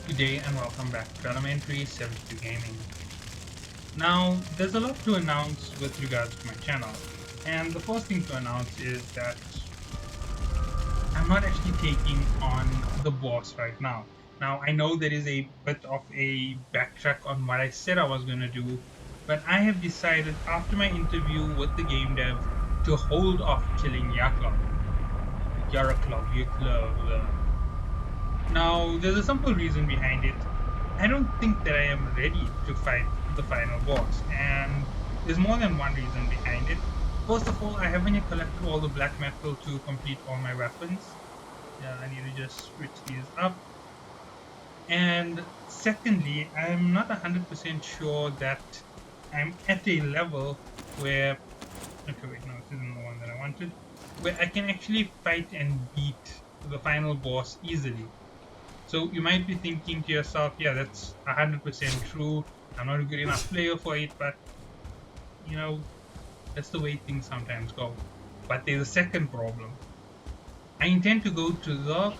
Good day and welcome back to Elementary 72 Gaming. Now, there's a lot to announce with regards to my channel, and the first thing to announce is that I'm not actually taking on the boss right now. Now, I know there is a bit of a backtrack on what I said I was going to do, but I have decided after my interview with the game dev to hold off killing Yaklov. Yaroslav. Now, there's a simple reason behind it. I don't think that I am ready to fight the final boss, and there's more than one reason behind it. First of all, I haven't yet collected all the black metal to complete all my weapons. I need to just switch these up. And secondly, I'm not 100% sure that I'm at a level where. Okay, wait, no, this isn't the one that I wanted. Where I can actually fight and beat the final boss easily. So you might be thinking to yourself, yeah, that's 100% true. I'm not a good enough player for it, but that's the way things sometimes go. But there's a second problem. I intend to go to the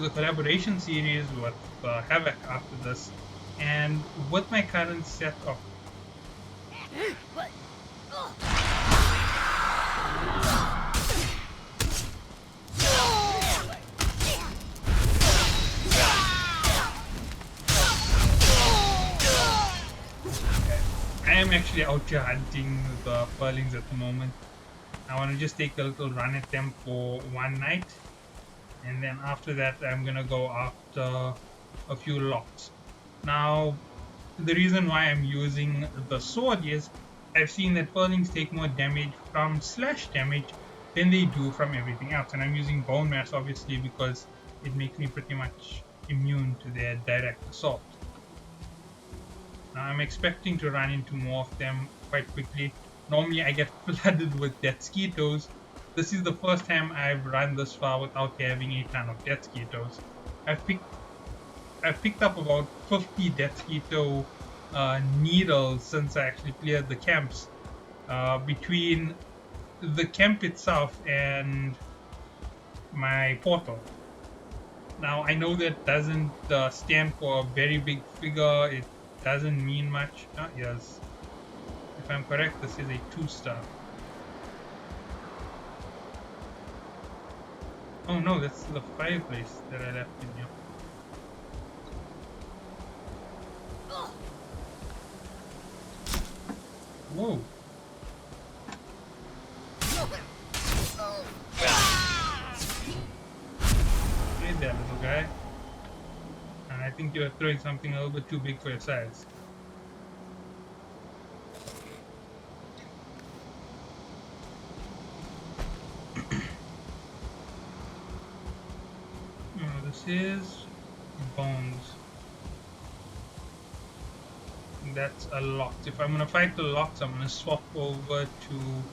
collaboration series with Havoc after this, and with my current set of I am actually out here hunting the furlings at the moment. I want to just take a little run at them for one night, and then after that I'm gonna go after a few locks. Now, the reason why I'm using the sword is I've seen that furlings take more damage from slash damage than they do from everything else, and I'm using bone mass obviously because it makes me pretty much immune to their direct assault. Now I'm expecting to run into more of them quite quickly. Normally I get flooded with death skeetos. This is the first time I've run this far without having a ton of death skeetos. I've picked up about 50 death skeeto needles since I actually cleared the camps. Between the camp itself and my portal. Now I know that doesn't stand for a very big figure. It doesn't mean much. Yes. If I'm correct, this is a 2-star. Oh no, that's the fireplace that I left in here. Whoa. Hey there, little guy. I think you're throwing something a little bit too big for your size. This is bones. That's a lot. If I'm gonna fight the lots, I'm gonna swap over to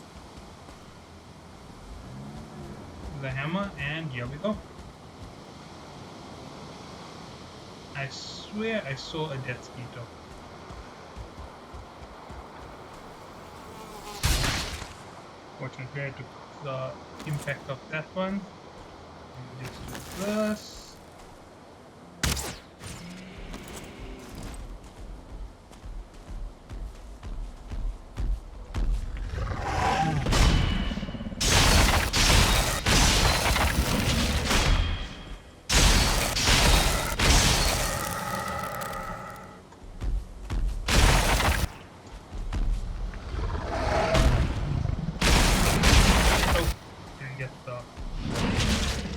the hammer, and here we go. I swear I saw a death skeeto. Fortunately, I took the impact of that one. And just do this.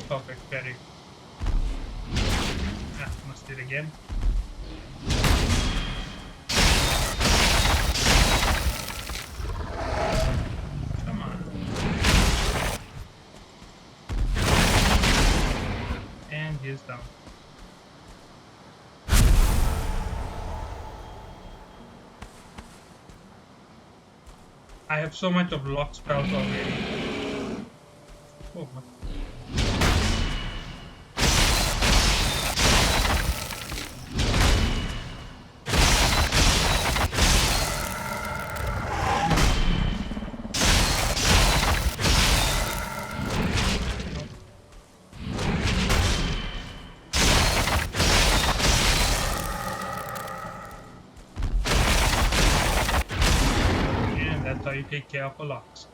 Perfect parry. Missed it again. Come on. And he's down. I have so much of lock spells already. Oh, what? I take care of a lot.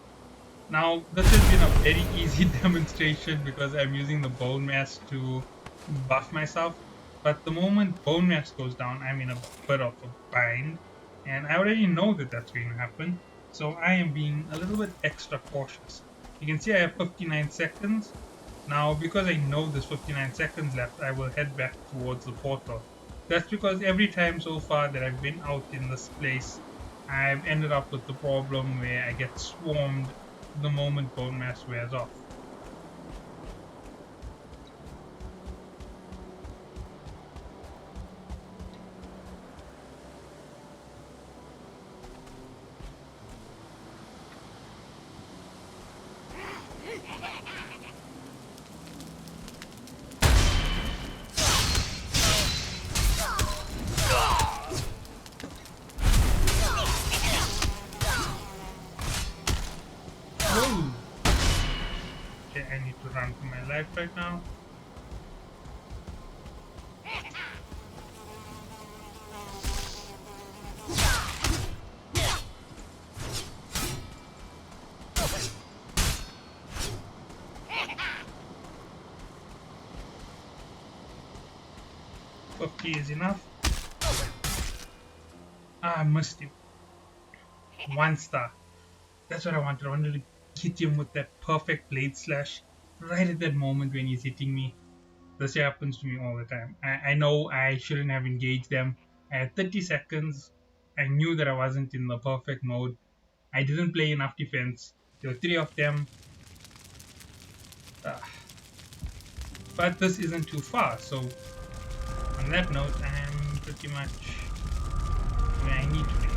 Now, this has been a very easy demonstration because I'm using the bone mass to buff myself. But the moment bone mass goes down, I'm in a bit of a bind. And I already know that that's going to happen. So I am being a little bit extra cautious. You can see I have 59 seconds. Now, because I know there's 59 seconds left, I will head back towards the portal. That's because every time so far that I've been out in this place, I've ended up with the problem where I get swarmed the moment bone mass wears off. Whoa! Okay, I need to run for my life right now. Okay, is enough. Ah, I missed him. 1 star. That's what I wanted. I wanted to hit him with that perfect blade slash right at that moment when he's hitting me. This happens to me all the time. I know I shouldn't have engaged them. I had 30 seconds. I knew that I wasn't in the perfect mode. I didn't play enough defense. There were 3 of them. Uh, but this isn't too far, so on that note, I'm pretty much where I need to be.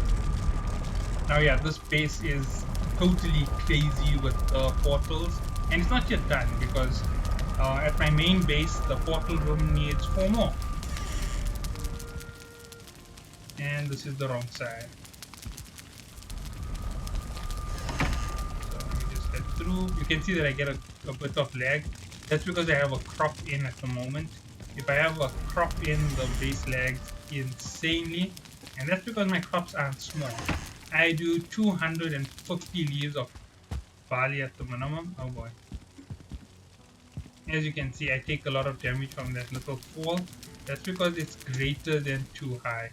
Now, yeah, this base is totally crazy with the portals, and it's not yet done because at my main base, the portal room needs 4 more. And this is the wrong side. So let me just head through. You can see that I get a bit of lag. That's because I have a crop in at the moment. If I have a crop in, the base lags insanely. And that's because my crops aren't small. I do 250 leaves of barley at the minimum. Oh boy. As you can see, I take a lot of damage from that little fall. That's because it's greater than 2 high.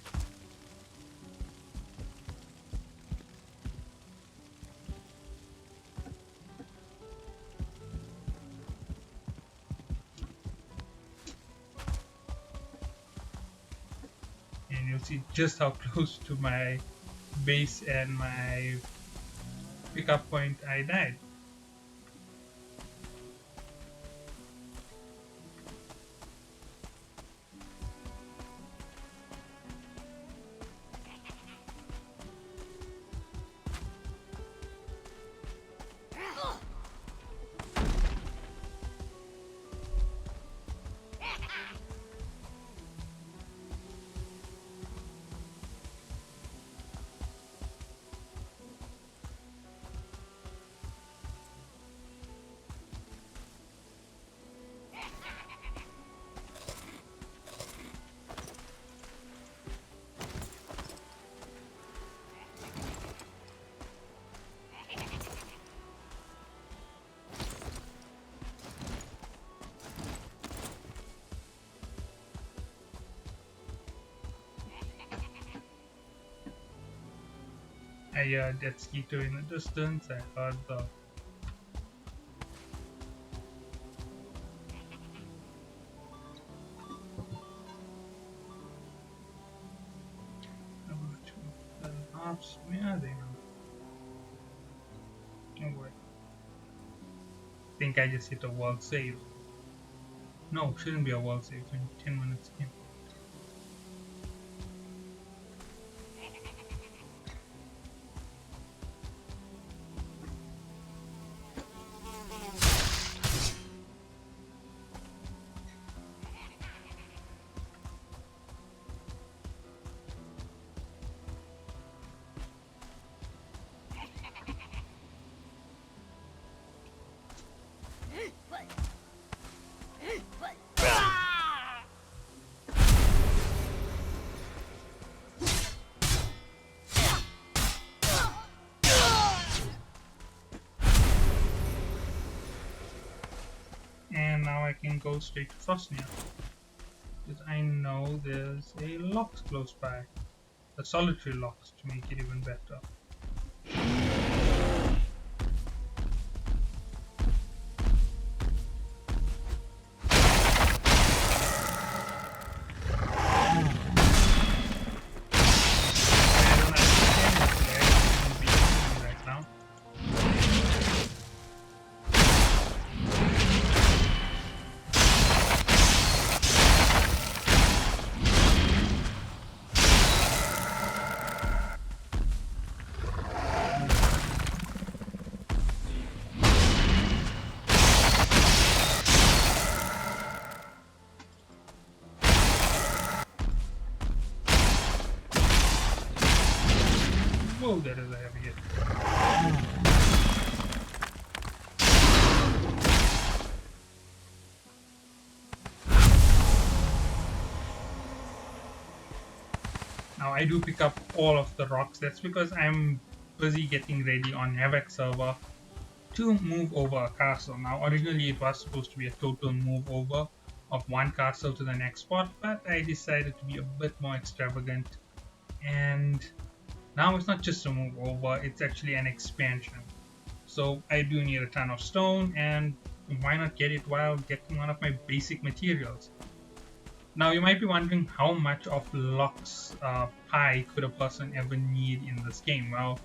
And you'll see just how close to my base and my pickup point I died. I heard that skeeter in the distance. I heard the hops. Where are they now? Oh boy. I think I just hit a world save. No, shouldn't be a world save. It's only 10 minutes in. now I can go straight to Frostnir. Because I know there's a lock close by. A solitary locks to make it even better. Whoa, that is a heavy hit. Now I do pick up all of the rocks. That's because I'm busy getting ready on Havoc server to move over a castle. Now originally it was supposed to be a total move over of one castle to the next spot, but I decided to be a bit more extravagant, and now it's not just a move over, it's actually an expansion. So I do need a ton of stone, and why not get it while getting one of my basic materials. Now you might be wondering how much of Locke's pie could a person ever need in this game. Well,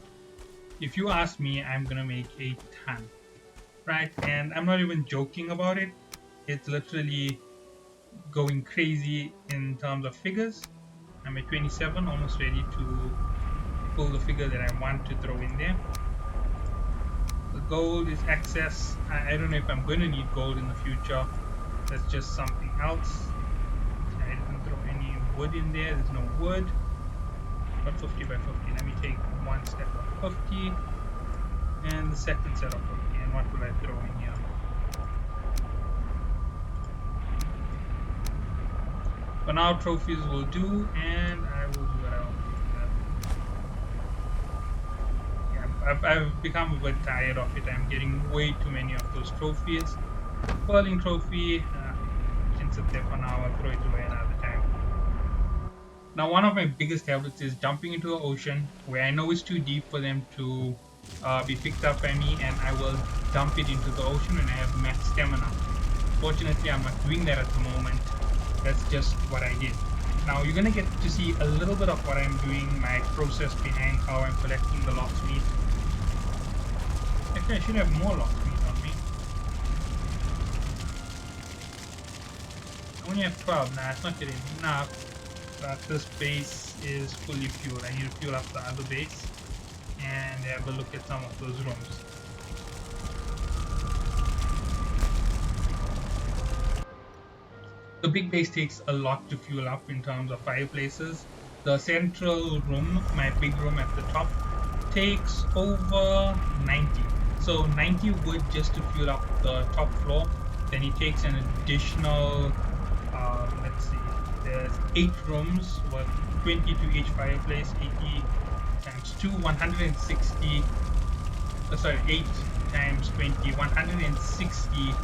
if you ask me, I'm gonna make a ton, right? And I'm not even joking about it. It's literally going crazy in terms of figures. I'm at 27, almost ready to pull the figure that I want to throw in there. The gold is excess. I don't know if I'm going to need gold in the future. That's just something else. I didn't throw any wood in there. There's no wood. But 50 by 50. Let me take one step of 50 and the second set of 50. And what will I throw in here? For now, trophies will do, and I will do what I want. I've become a bit tired of it. I'm getting way too many of those trophies. Whirling trophy, can sit there for now. I'll throw it away another time. Now, one of my biggest habits is jumping into the ocean where I know it's too deep for them to be picked up by me, and I will dump it into the ocean when I have max stamina. Fortunately, I'm not doing that at the moment. That's just what I did. Now you're gonna get to see a little bit of what I'm doing, my process behind how I'm collecting the locked meat. Actually, I should have more locked meat on me. I only have 12. Nah, it's not getting enough. But this base is fully fueled. I need to fuel up the other base and have a look at some of those rooms. The big base takes a lot to fuel up in terms of fireplaces. The central room, my big room at the top, takes over 90. So 90 wood just to fuel up the top floor. Then it takes an additional, let's see, there's 8 rooms with 20 to each fireplace, 80 times 2, 160, sorry, 8 times 20, 160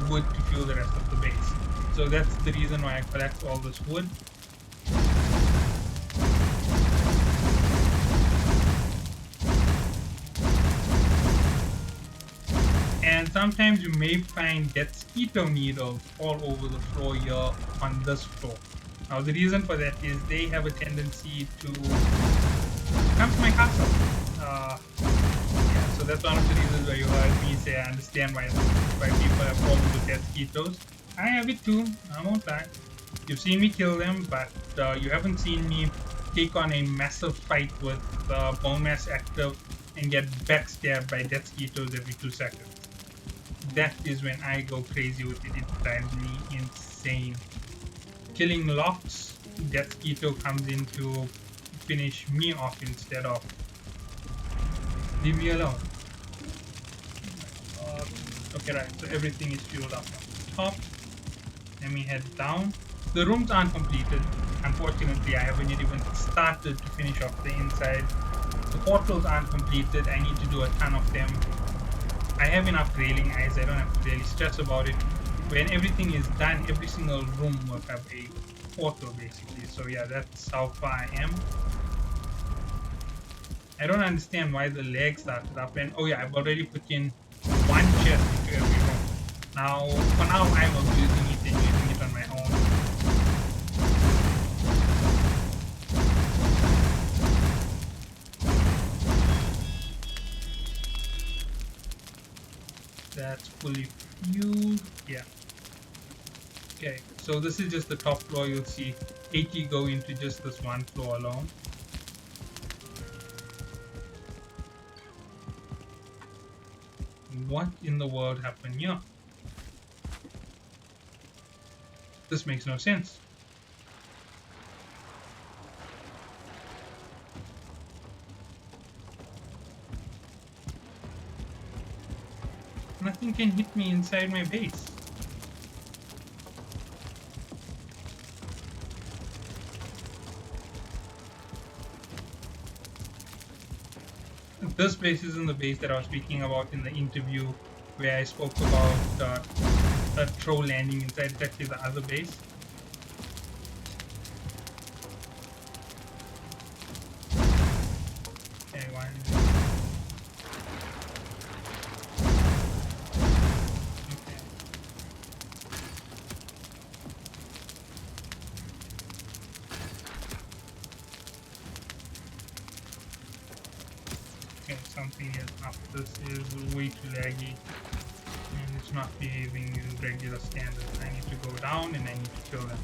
wood to fuel the rest of the base. So that's the reason why I collect all this wood. And sometimes you may find mosquito needles all over the floor here on this floor. Now the reason for that is they have a tendency to come to my castle. Yeah, so that's one of the reasons why you heard me say I understand why people have problems with mosquitoes. I have it too, I won't lie. You've seen me kill them, but you haven't seen me take on a massive fight with bone mass active and get backstabbed by mosquitoes every 2 seconds. That is when I go crazy with it. It drives me insane. Killing locks, mosquito comes in to finish me off instead of leave me alone. Okay, right, so everything is fueled up on top. Let me head down. The rooms aren't completed. Unfortunately, I haven't even started to finish off the inside. The portals aren't completed. I need to do a ton of them. I have enough railing eyes. I don't have to really stress about it. when everything is done, every single room will have a portal basically. So yeah, that's how far I am. I don't understand why the lag started up, and oh yeah, I've already put in one chest into every room. Now, for now, I'm abusing it and using it on my own. That's fully fueled. Yeah. Okay, so this is just the top floor. You'll see 80 go into just this one floor alone. What in the world happened here? This makes no sense. Nothing can hit me inside my base. This base isn't the base that I was speaking about in the interview where I spoke about a troll landing inside. It's actually the other base. Okay, one. Okay. Okay, something is up. This is way too laggy. And it's not behaving in regular standards. I need to go down and I need to kill them.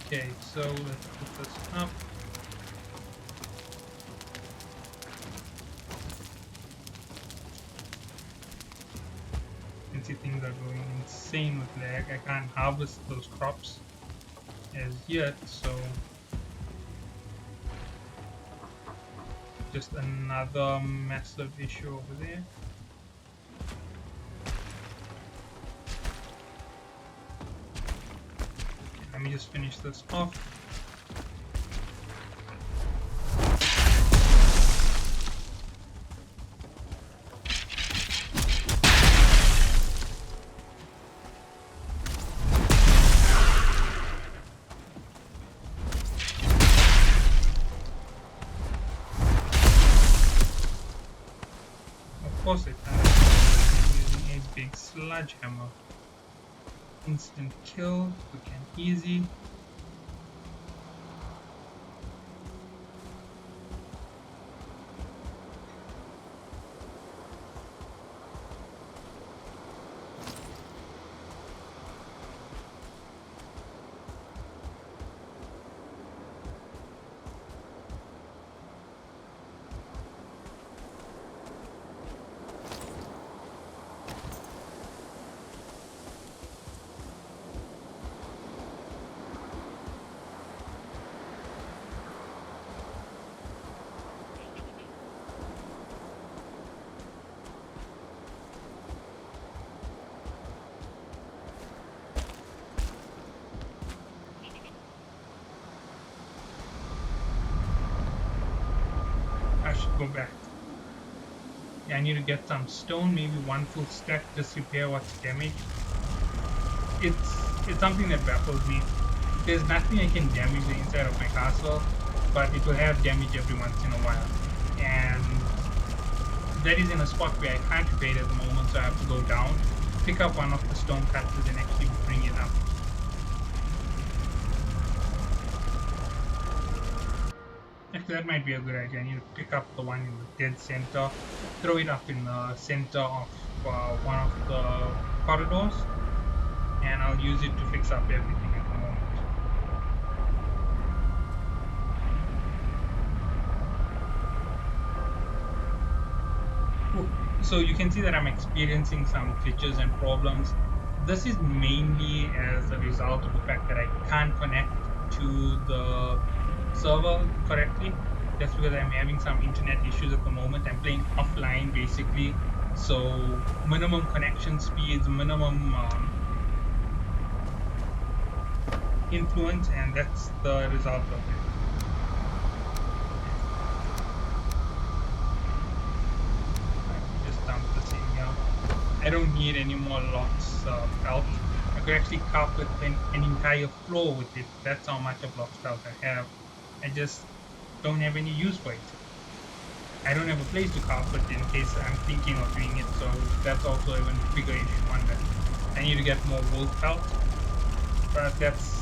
Okay, so let's put this up. You can see things are going insane with lag. I can't harvest those crops as yet, so just another massive issue over there. Let me just finish this off. Of course it can. Using a big sledgehammer. Instant kill, quick and easy. I should go back. Yeah, I need to get some stone, maybe one full stack, just repair what's damaged. It's something that baffles me. There's nothing I can damage the inside of my castle, but it will have damage every once in a while. And that is in a spot where I can't repair it at the moment, so I have to go down, pick up one of the stone cutters and actually bring it up. Actually, that might be a good idea. I need to pick up the one in the dead center, throw it up in the center of one of the corridors, and I'll use it to fix up everything at the moment. So you can see that I'm experiencing some glitches and problems. This is mainly as a result of the fact that I can't connect to the server correctly. That's because I'm having some internet issues at the moment. I'm playing offline basically, so minimum connection speeds, minimum influence, and that's the result of it. Just dump this in here. I don't need any more lox felt. I could actually carpet an entire floor with it. That's how much of lox felt I have. I just don't have any use for it. I don't have a place to carpet in case I'm thinking of doing it, so that's also even bigger issue on that. I need to get more wool felt, but that's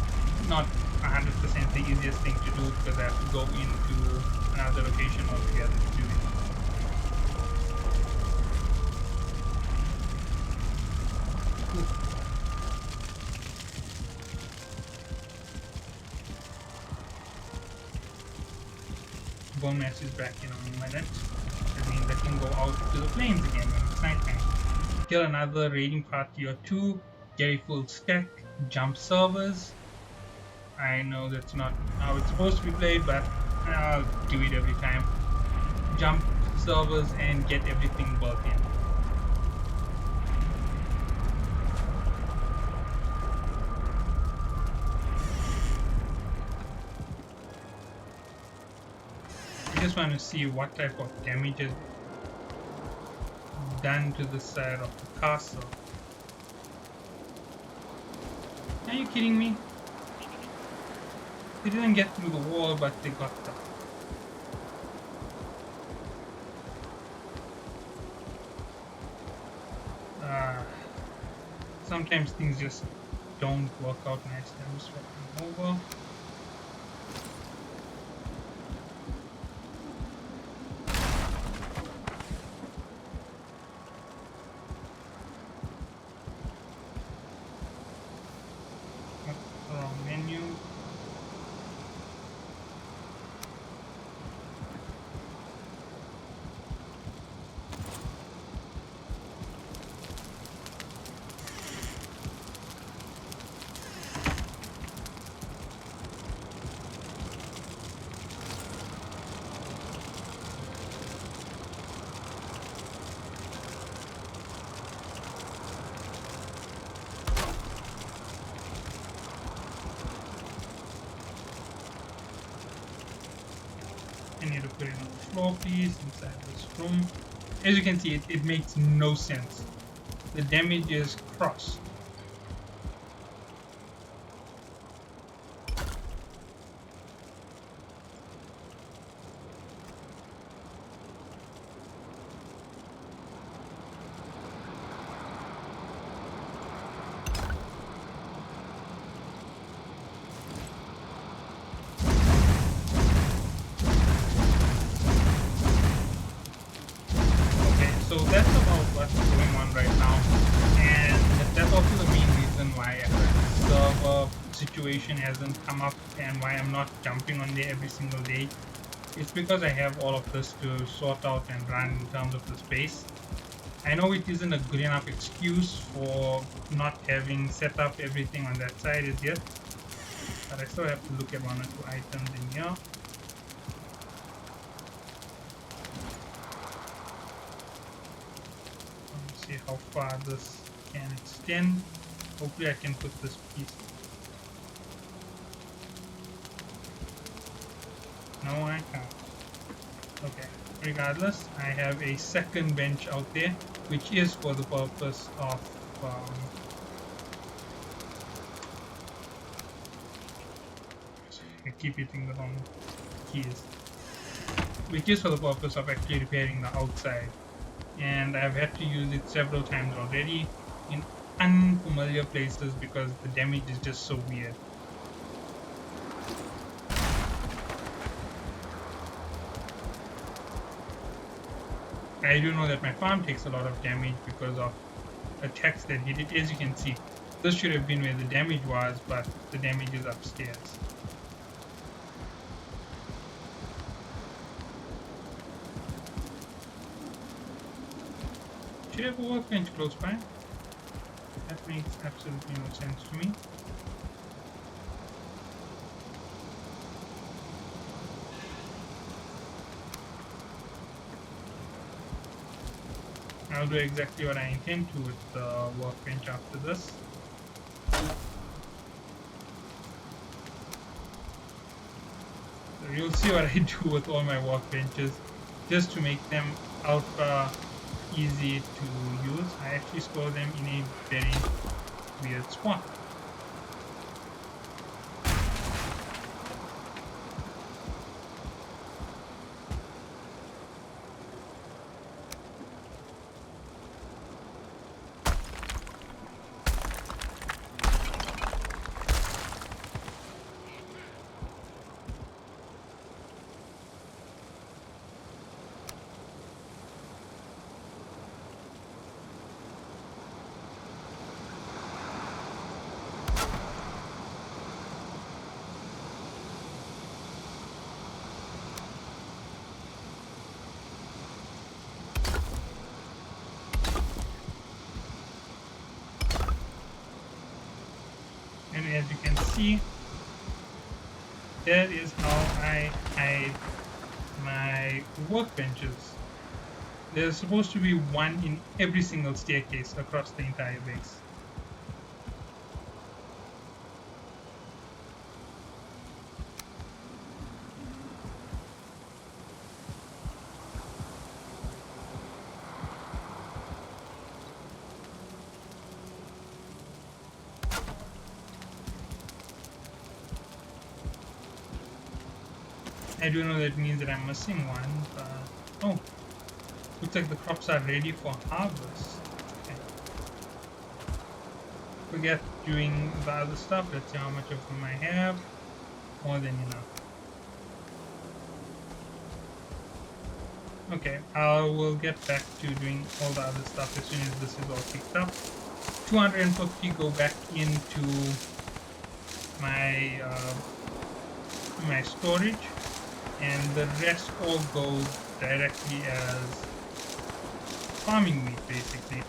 not 100% the easiest thing to do because I have to go into another location altogether to do it. Bone mass is back in on my net. That means I can go out to the plains again when it's nighttime. Kill another raiding party or two, get a full stack, jump servers. I know that's not how it's supposed to be played, but I'll do it every time. Jump servers and get everything built in. I just want to see what type of damage is done to the side of the castle. Are you kidding me? They didn't get through the wall, but they got them. Sometimes things just don't work out nicely. I'm just walking over. Wrong menu. I need to put it on the floor piece inside this room. As you can see, it makes no sense. The damage is crossed. So that's about what's going on right now, and that's also the main reason why the server situation hasn't come up and why I'm not jumping on there every single day. It's because I have all of this to sort out and run in terms of the space. I know it isn't a good enough excuse for not having set up everything on that side as yet, but I still have to look at 1 or 2 items in here. See how far this can extend. Hopefully I can put this piece. No, I can't. Okay, regardless, I have a second bench out there, which is for the purpose of I keep hitting the wrong keys, which is for the purpose of actually repairing the outside. And I've had to use it several times already in unfamiliar places because the damage is just so weird. I do know that my farm takes a lot of damage because of attacks that hit it. As you can see, this should have been where the damage was, but the damage is upstairs. Should have a workbench close by. That makes absolutely no sense to me. I'll do exactly what I intend to with the workbench after this. So you'll see what I do with all my workbenches just to make them ultra easy to use. I actually store them in a very weird spot. And as you can see, that is how I hide my workbenches. There's supposed to be one in every single staircase across the entire base. I do know that means that I'm missing one, but oh, looks like the crops are ready for harvest. Okay. Forget doing the other stuff. Let's see how much of them I have. More than enough. Okay, I will get back to doing all the other stuff as soon as this is all picked up. 250 go back into my my storage, and the rest all go directly as farming meat, basically.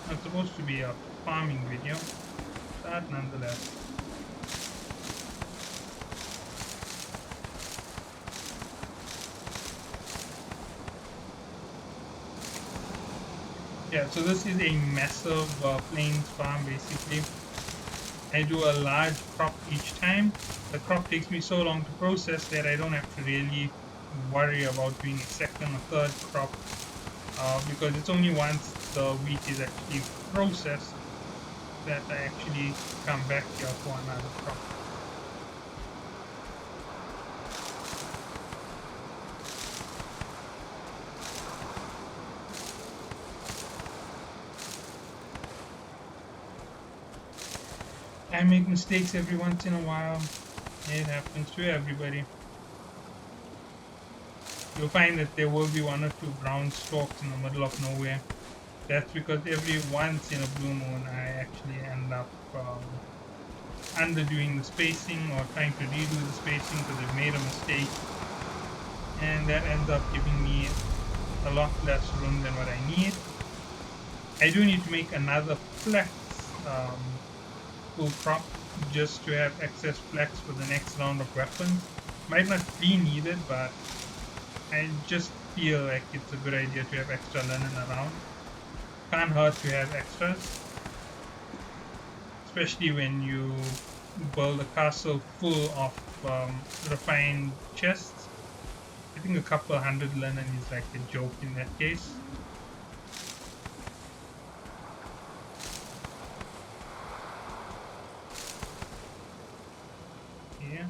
It's supposed to be a farming video, but nonetheless. Yeah, so this is a massive plains farm, basically. I do a large crop each time. The crop takes me so long to process that I don't have to really worry about doing a second or third crop, because it's only once the wheat is actually processed that I actually come back here for another crop. I make mistakes every once in a while. It happens to everybody. You'll find that there will be one or two brown stalks in the middle of nowhere. That's because every once in a blue moon I actually end up underdoing the spacing or trying to redo the spacing because I've made a mistake, and that ends up giving me a lot less room than what I need. I do need to make another flex full crop just to have excess flex for the next round of weapons. Might not be needed, but I just feel like it's a good idea to have extra linen around. Can't hurt to have extras, especially when you build a castle full of refined chests. I think a couple hundred linen is like a joke in that case. Yeah.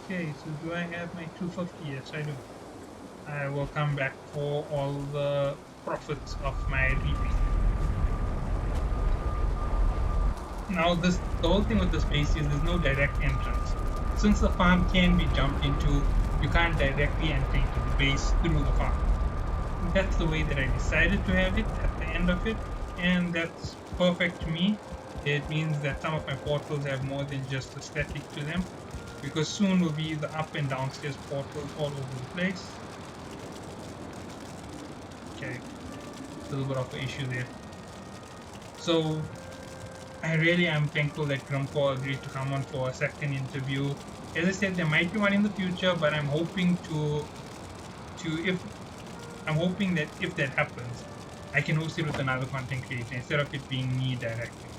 Okay, so do I have my 250? Yes, I do. I will come back for all the profits of my reaping. Now, the whole thing with this base is there's no direct entrance. Since the farm can be jumped into, you can't directly enter into the base through the farm. That's the way that I decided to have it at the end of it, and that's perfect to me. It means that some of my portals have more than just aesthetic to them, because soon will be the up and downstairs portals all over the place. a little bit of an issue there. So I really am thankful that Grumpo agreed to come on for a second interview. As I said, there might be one in the future, but I'm hoping if I'm hoping that if that happens, I can host it with another content creator instead of it being me directly.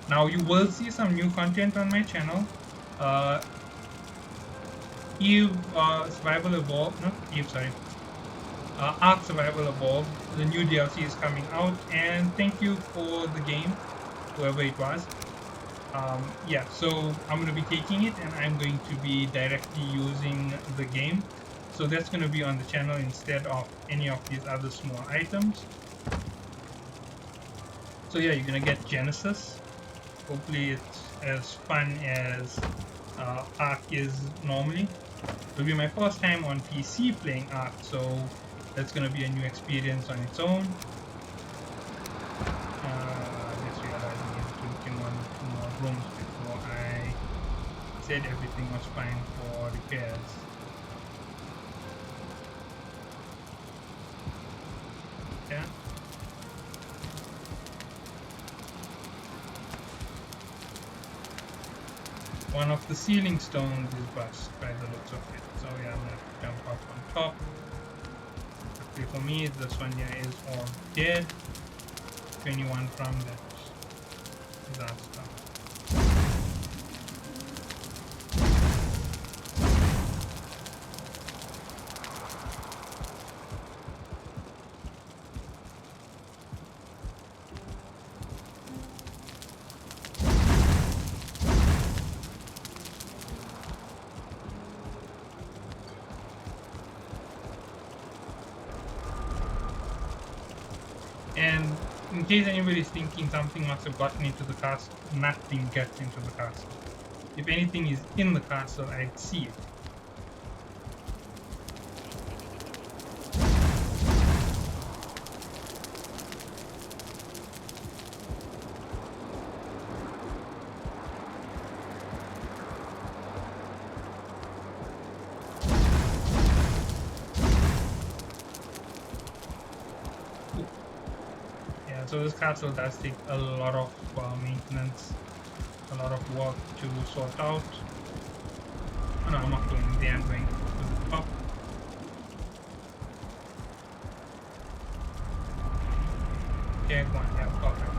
Now you will see some new content on my channel. Uh, Eve Survival Evolved, not Eve, sorry. Ark Survival Evolved. The new DLC is coming out, and thank you for the game, whoever it was. Yeah, so I'm going to be taking it and I'm going to be directly using the game. So that's going to be on the channel instead of any of these other small items. So yeah, you're going to get Genesis. Hopefully it's as fun as Ark is normally. It'll be my first time on PC playing Ark, so that's going to be a new experience on its own. Just realizing I need to look in one or two more rooms before I said everything was fine for repairs. Yeah. One of the ceiling stones is bust by the looks of it. So yeah, I'm gonna jump up on top. Luckily for me, this one here is all dead. 21 from that disaster. And in case anybody's thinking something must have gotten into the castle, nothing gets into the castle. If anything is in the castle, I'd see it. So this castle does take a lot of maintenance, a lot of work to sort out. Oh no, I'm not going there, I'm going to the top. Okay, one, yeah, perfect.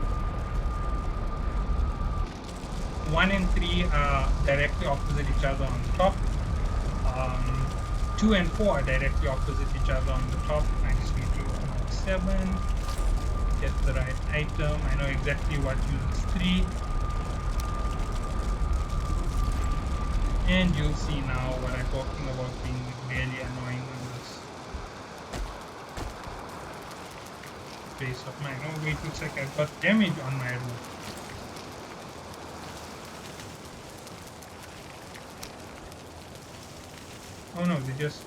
1 and 3 are directly opposite each other on the top. 2 and 4 are directly opposite each other on the top. I just need to go 7. Get the right item. I know exactly what uses 3. And you'll see now what I'm talking about being really annoying on this base of mine. Oh wait, looks like I've got damage on my roof. Oh no, they're just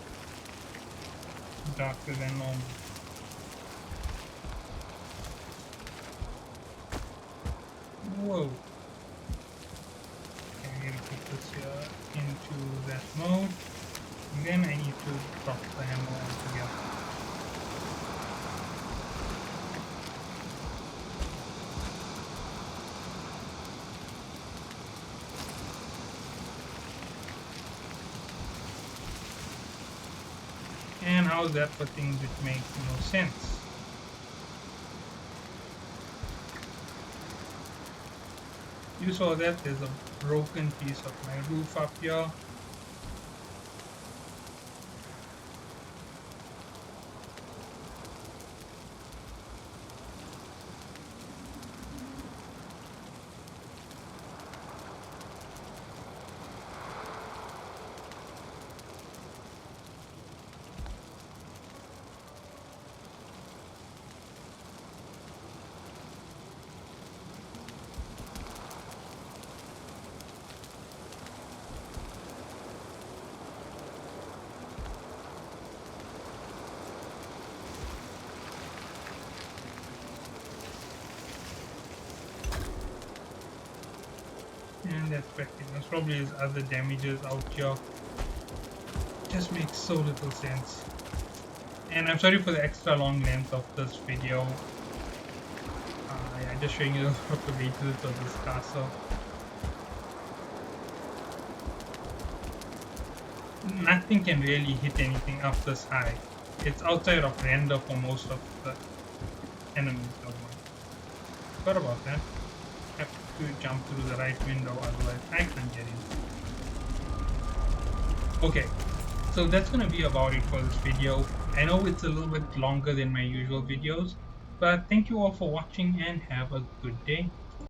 darker than normal. Whoa. Okay, I need to put this here into that mode. And then I need to drop the hammer altogether. And how's that for things which make no sense? You saw that there's a broken piece of my roof up here. And that's expecting. There's probably is other damages out here. Just makes so little sense. And I'm sorry for the extra long length of this video. Yeah, just showing you the vehicles of this castle. Nothing can really hit anything up this high. It's outside of render for most of the enemies. Oh my. What about that? Have to jump through the right window, otherwise I can't get in. Okay, so that's gonna be about it for this video. I know it's a little bit longer than my usual videos, but thank you all for watching and have a good day.